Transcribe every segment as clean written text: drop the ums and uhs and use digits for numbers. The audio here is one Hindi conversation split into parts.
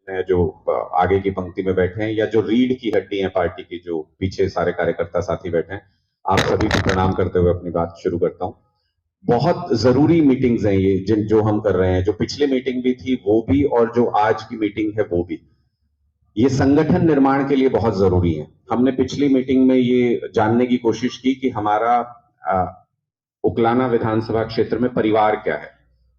हैं जो आगे की पंक्ति में बैठे हैं या जो रीढ़ की हड्डी हैं पार्टी की, जो पीछे सारे कार्यकर्ता साथी बैठे हैं, आप सभी को प्रणाम करते हुए अपनी बात शुरू करता हूं। बहुत जरूरी मीटिंग्स हैं ये जिन जो हम कर रहे हैं, जो पिछली मीटिंग भी थी वो भी, और जो आज की मीटिंग है वो भी। ये संगठन निर्माण के लिए बहुत जरूरी है। हमने पिछली मीटिंग में ये जानने की कोशिश की कि हमारा उकलाना विधानसभा क्षेत्र में परिवार क्या है,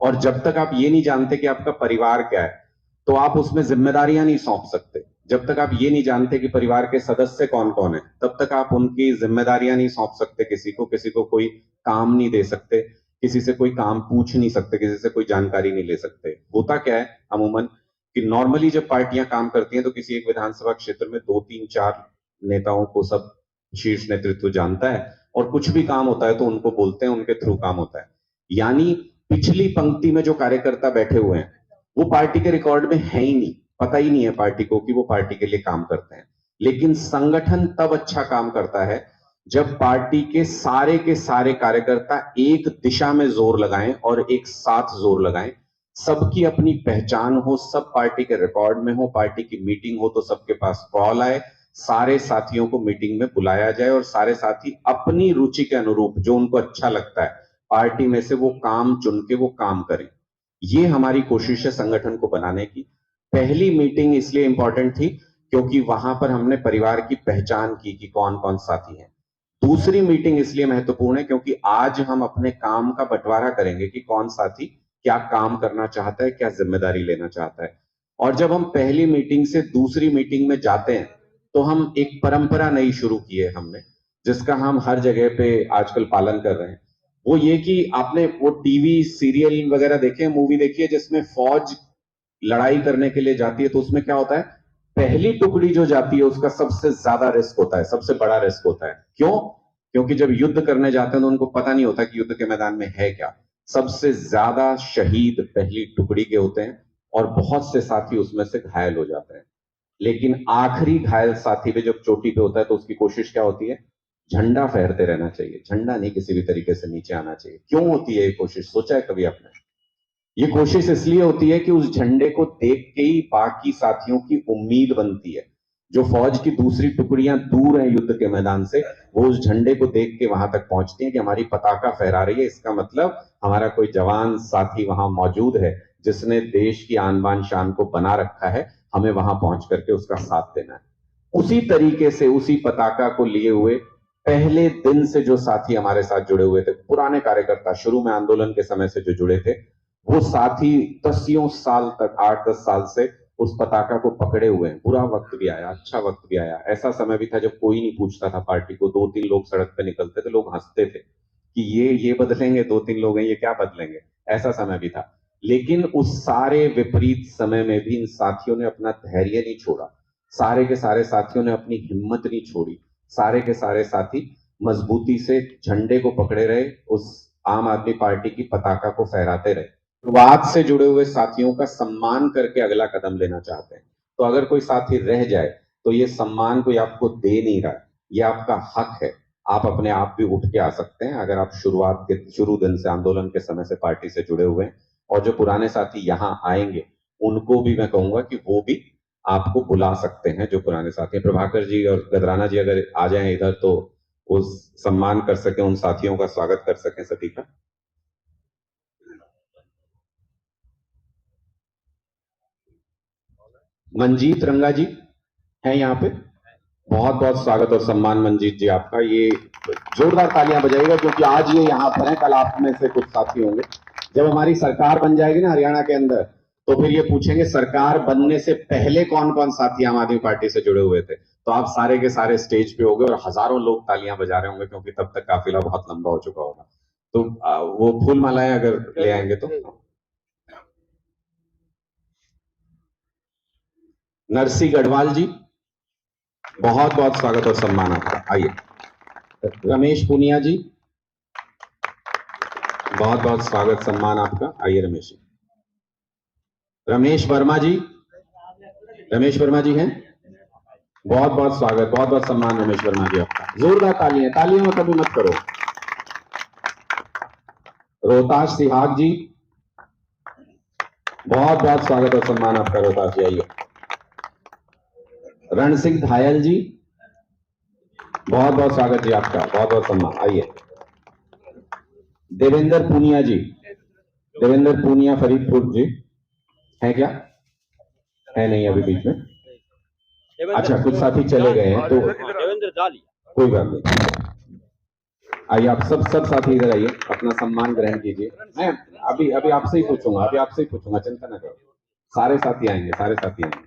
और जब तक आप ये नहीं जानते कि आपका परिवार क्या है तो आप उसमें जिम्मेदारियां नहीं सौंप सकते। जब तक आप ये नहीं जानते कि परिवार के सदस्य कौन कौन है, तब तक आप उनकी जिम्मेदारियां नहीं सौंप सकते। किसी को कोई काम नहीं दे सकते, किसी से कोई काम पूछ नहीं सकते, किसी से कोई जानकारी नहीं ले सकते। होता क्या है अमूमन कि नॉर्मली जब पार्टियां काम करती हैं तो किसी एक विधानसभा क्षेत्र में 2 3 4 नेताओं को सब शीर्ष नेतृत्व जानता है, और कुछ भी काम होता है तो उनको बोलते हैं, उनके थ्रू काम होता है। यानी पिछली पंक्ति में जो कार्यकर्ता बैठे हुए हैं वो पार्टी के रिकॉर्ड में है ही नहीं, पता ही नहीं है पार्टी को कि वो पार्टी के लिए काम करते हैं। लेकिन संगठन तब अच्छा काम करता है जब पार्टी के सारे कार्यकर्ता एक दिशा में जोर लगाएं और एक साथ जोर लगाएं। सबकी अपनी पहचान हो, सब पार्टी के रिकॉर्ड में हो, पार्टी की मीटिंग हो तो सबके पास कॉल आए, सारे साथियों को मीटिंग में बुलाया जाए और सारे साथी अपनी रुचि के अनुरूप जो उनको अच्छा लगता है पार्टी में से वो काम चुन के वो काम करें। ये हमारी कोशिश है संगठन को बनाने की। पहली मीटिंग इसलिए इंपॉर्टेंट थी क्योंकि वहां पर हमने परिवार की पहचान की कि कौन कौन साथी हैं। दूसरी मीटिंग इसलिए महत्वपूर्ण है क्योंकि आज हम अपने काम का बंटवारा करेंगे कि कौन साथी क्या काम करना चाहता है, क्या जिम्मेदारी लेना चाहता है। और जब हम पहली मीटिंग से दूसरी मीटिंग में जाते हैं तो हम एक परंपरा नई शुरू की है हमने, जिसका हम हर जगह पे आजकल पालन कर रहे हैं। वो ये कि आपने वो टीवी सीरियल वगैरह देखे, मूवी देखी है जिसमें फौज लड़ाई करने के लिए जाती है तो उसमें क्या होता है, पहली टुकड़ी जो जाती है उसका सबसे ज्यादा रिस्क होता है, सबसे बड़ा रिस्क होता है। क्यों? क्योंकि जब युद्ध करने जाते हैं तो उनको पता नहीं होता कि युद्ध के मैदान में है क्या। सबसे ज्यादा शहीद पहली टुकड़ी के होते हैं और बहुत से साथी उसमें से घायल हो जाते हैं। लेकिन आखिरी घायल साथी भी जब चोटी पे होता है तो उसकी कोशिश क्या होती है, झंडा फहरते रहना चाहिए, झंडा नहीं किसी भी तरीके से नीचे आना चाहिए। क्यों होती है ये कोशिश, सोचा है कभी आपने? ये कोशिश इसलिए होती है कि उस झंडे को देख के ही बाकी साथियों की उम्मीद बनती है। जो फौज की दूसरी टुकड़ियां दूर हैं युद्ध के मैदान से, वो उस झंडे को देख के वहां तक पहुंचती हैं कि हमारी पताका फहरा रही है, इसका मतलब हमारा कोई जवान साथी वहां मौजूद है जिसने देश की आन बान शान को बना रखा है, हमें वहां पहुंच करके उसका साथ देना है। उसी तरीके से उसी पताका को लिए हुए पहले दिन से जो साथी हमारे साथ जुड़े हुए थे, पुराने कार्यकर्ता शुरू में आंदोलन के समय से जो जुड़े थे, वो साथी 10 साल तक, 8 10 साल से उस पताका को पकड़े हुए हैं। बुरा वक्त भी आया, अच्छा वक्त भी आया, ऐसा समय भी था जब कोई नहीं पूछता था पार्टी को। 2 3 लोग सड़क पे निकलते थे, लोग हंसते थे कि ये बदलेंगे, 2 3 लोग हैं ये क्या बदलेंगे, ऐसा समय भी था। लेकिन उस सारे विपरीत समय में भी इन साथियों ने अपना धैर्य नहीं छोड़ा, सारे के सारे साथियों ने अपनी हिम्मत नहीं छोड़ी, सारे के सारे साथी मजबूती से झंडे को पकड़े रहे, उस आम आदमी पार्टी की पताका को फहराते रहे। शुरुआत से जुड़े हुए साथियों का सम्मान करके अगला कदम लेना चाहते हैं। तो अगर कोई साथी रह जाए तो ये सम्मान कोई आपको दे नहीं रहा है, ये आपका हक है। आप अपने आप भी उठ के आ सकते हैं अगर आप शुरू दिन से, आंदोलन के समय से पार्टी से जुड़े हुए हैं। और जो पुराने साथी यहाँ आएंगे उनको भी मैं कहूंगा कि वो भी आपको बुला सकते हैं, जो पुराने साथी हैं। प्रभाकर जी और गदराना जी अगर आ जाएं इधर तो उस सम्मान कर सकें, उन साथियों का स्वागत कर सकें सभी का। मंजीत रंगा जी हैं यहाँ पे? बहुत बहुत स्वागत और सम्मान मंजीत जी आपका। ये जोरदार तालियां बजाइएगा क्योंकि आज ये यहाँ पर हैं, कल आप में से कुछ साथी होंगे। जब हमारी सरकार बन जाएगी ना हरियाणा के अंदर, तो फिर ये पूछेंगे सरकार बनने से पहले कौन कौन साथी आम आदमी पार्टी से जुड़े हुए थे, तो आप सारे के सारे स्टेज पे होंगे और हजारों लोग तालियां बजा रहे होंगे क्योंकि तब तक काफिला बहुत लंबा हो चुका होगा। तो वो फूल मालाएं अगर ले आएंगे तो। नरसी गढ़वाल जी, बहुत बहुत स्वागत और सम्मान आपका, आइए। रमेश पुनिया जी, बहुत बहुत स्वागत सम्मान आपका, आइए रमेश जी। रमेश वर्मा जी, रमेश वर्मा जी हैं? बहुत बहुत स्वागत, बहुत बहुत सम्मान रमेश वर्मा जी आपका। जोरदार तालियां, तालियों में कभी मत करो। रोहताश सिहाग जी, बहुत बहुत स्वागत और सम्मान आपका रोहताश जी, आइए। रण सिंह धायल जी, बहुत बहुत स्वागत जी आपका, बहुत बहुत सम्मान। आइए। देवेंद्र पूनिया जी, देवेंद्र पूनिया फरीदपुर जी, है क्या? है नहीं अभी बीच में? अच्छा, कुछ साथी चले गए हैं तो कोई बात नहीं। आइए आप सब साथी इधर आइए, अपना सम्मान ग्रहण कीजिए। मैं अभी अभी आपसे ही पूछूंगा, चिंता न करो। सारे साथी आएंगे, सारे साथी आएंगे।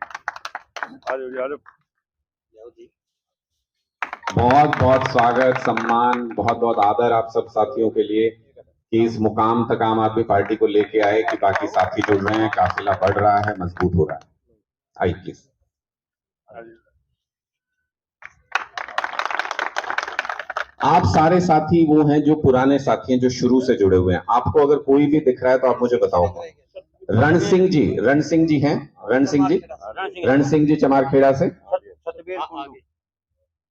बहुत बहुत स्वागत, सम्मान, बहुत बहुत आदर आप सब साथियों के लिए कि इस मुकाम तक आम आदमी पार्टी को लेके आए कि बाकी साथी जुड़ रहे हैं, काफिला बढ़ रहा है, मजबूत हो रहा है। आइए प्लीज। आप सारे साथी वो हैं जो पुराने साथी हैं, जो शुरू से जुड़े हुए हैं। आपको अगर कोई भी दिख रहा है तो आप मुझे बताओ। रण सिंह जी हैं? रण सिंह जी चमारखेड़ा से।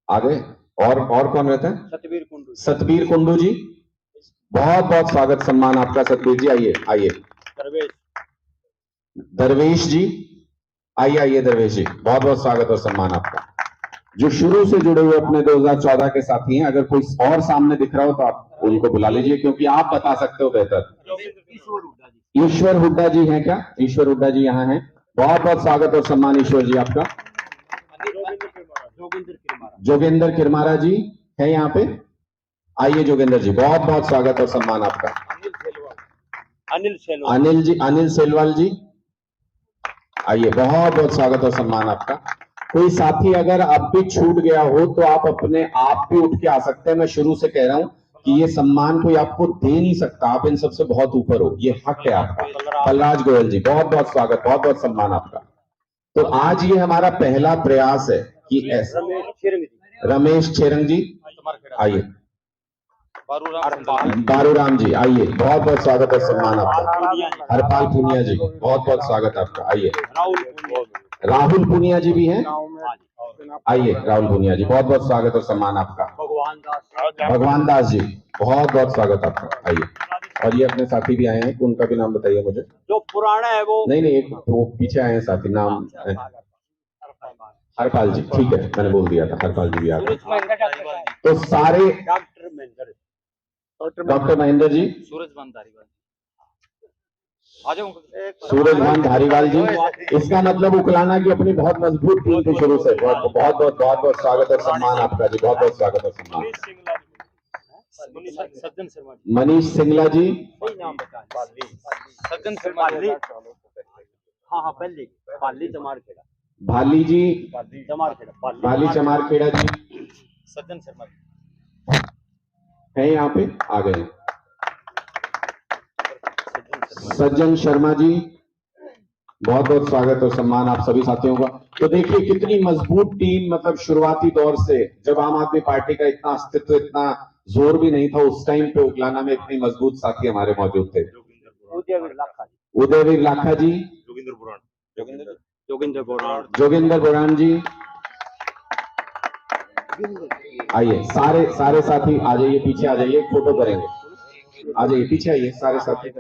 आगे और कौन रहता है? सतबीर कुंडू जी, बहुत बहुत स्वागत सम्मान आपका सतबीर जी। आइए आइए। दरवेश जी, आइए दरवेश जी, बहुत बहुत स्वागत और सम्मान आपका, जो शुरू से जुड़े हुए अपने 2014 के साथी हैं। अगर कोई और सामने दिख रहा हो तो आप उनको बुला लीजिए, क्योंकि आप बता सकते हो बेहतर। ईश्वर हुड्डा जी हैं क्या? ईश्वर हुड्डा जी यहाँ हैं, बहुत बहुत स्वागत और सम्मान ईश्वर जी आपका। जोगेंद्र किरमारा जी है यहाँ पे, आइए जोगेंद्र जी, बहुत बहुत स्वागत और सम्मान आपका। अनिल सेलवाल जी, आइए, बहुत बहुत स्वागत और सम्मान आपका। कोई साथी अगर अब भी छूट गया हो तो आप अपने आप भी उठ के आ सकते हैं। मैं शुरू से कह रहा हूं कि ये सम्मान कोई आपको दे नहीं सकता, आप इन सबसे बहुत ऊपर हो, ये हक है आपका। बलराज गोयल जी, बहुत बहुत स्वागत, बहुत बहुत सम्मान आपका। तो आज ये हमारा पहला प्रयास है कि रमेश छेरंग जी, आइए। बारूराम जी, आइए, बहुत बहुत स्वागत और सम्मान आपका। हरपाल पूनिया जी, बहुत बहुत स्वागत आपका, आइए। राहुल पूनिया जी भी हैं, आइए राहुल पूनिया जी, बहुत बहुत स्वागत और सम्मान आपका। भगवान दास जी, बहुत बहुत स्वागत आपका, आइए। और ये अपने साथी भी आए हैं, उनका भी नाम बताइए मुझे। जो पुराना है वो नहीं, एक वो पीछे आए हैं साथी, नाम हरपाल जी, ठीक है, मैंने बोल दिया था, हरपाल जी भी आ गए। तो सारे डॉक्टर महेंद्र जी, सूरजभान धारीवाल जी, इसका मतलब उकलाना की अपनी बहुत मजबूत टीम थी शुरू से। बहुत बहुत स्वागत और सम्मान आपका जी, बहुत बहुत स्वागत और सम्मान। मनीष सिंगला जी, सज्जन शर्मा, हाँ भाली जी, भाली चमारखेड़ा जी, सज्जन शर्मा है यहाँ पे, आ गए। सज्जन शर्मा जी, बहुत बहुत स्वागत और सम्मान आप सभी साथियों का। तो देखिए कितनी मजबूत टीम, मतलब शुरुआती दौर से, जब आम आदमी पार्टी का इतना अस्तित्व, इतना जोर भी नहीं था उस टाइम पे, उकलाना में इतनी मजबूत साथी हमारे मौजूद थे। उदयवीर लाखा जी, जोगिंदर बोरान जी, आइए सारे साथी आ जाइए, पीछे आ जाइए, फोटो करेंगे। आ जाइए, पीछे आइए सारे साथी।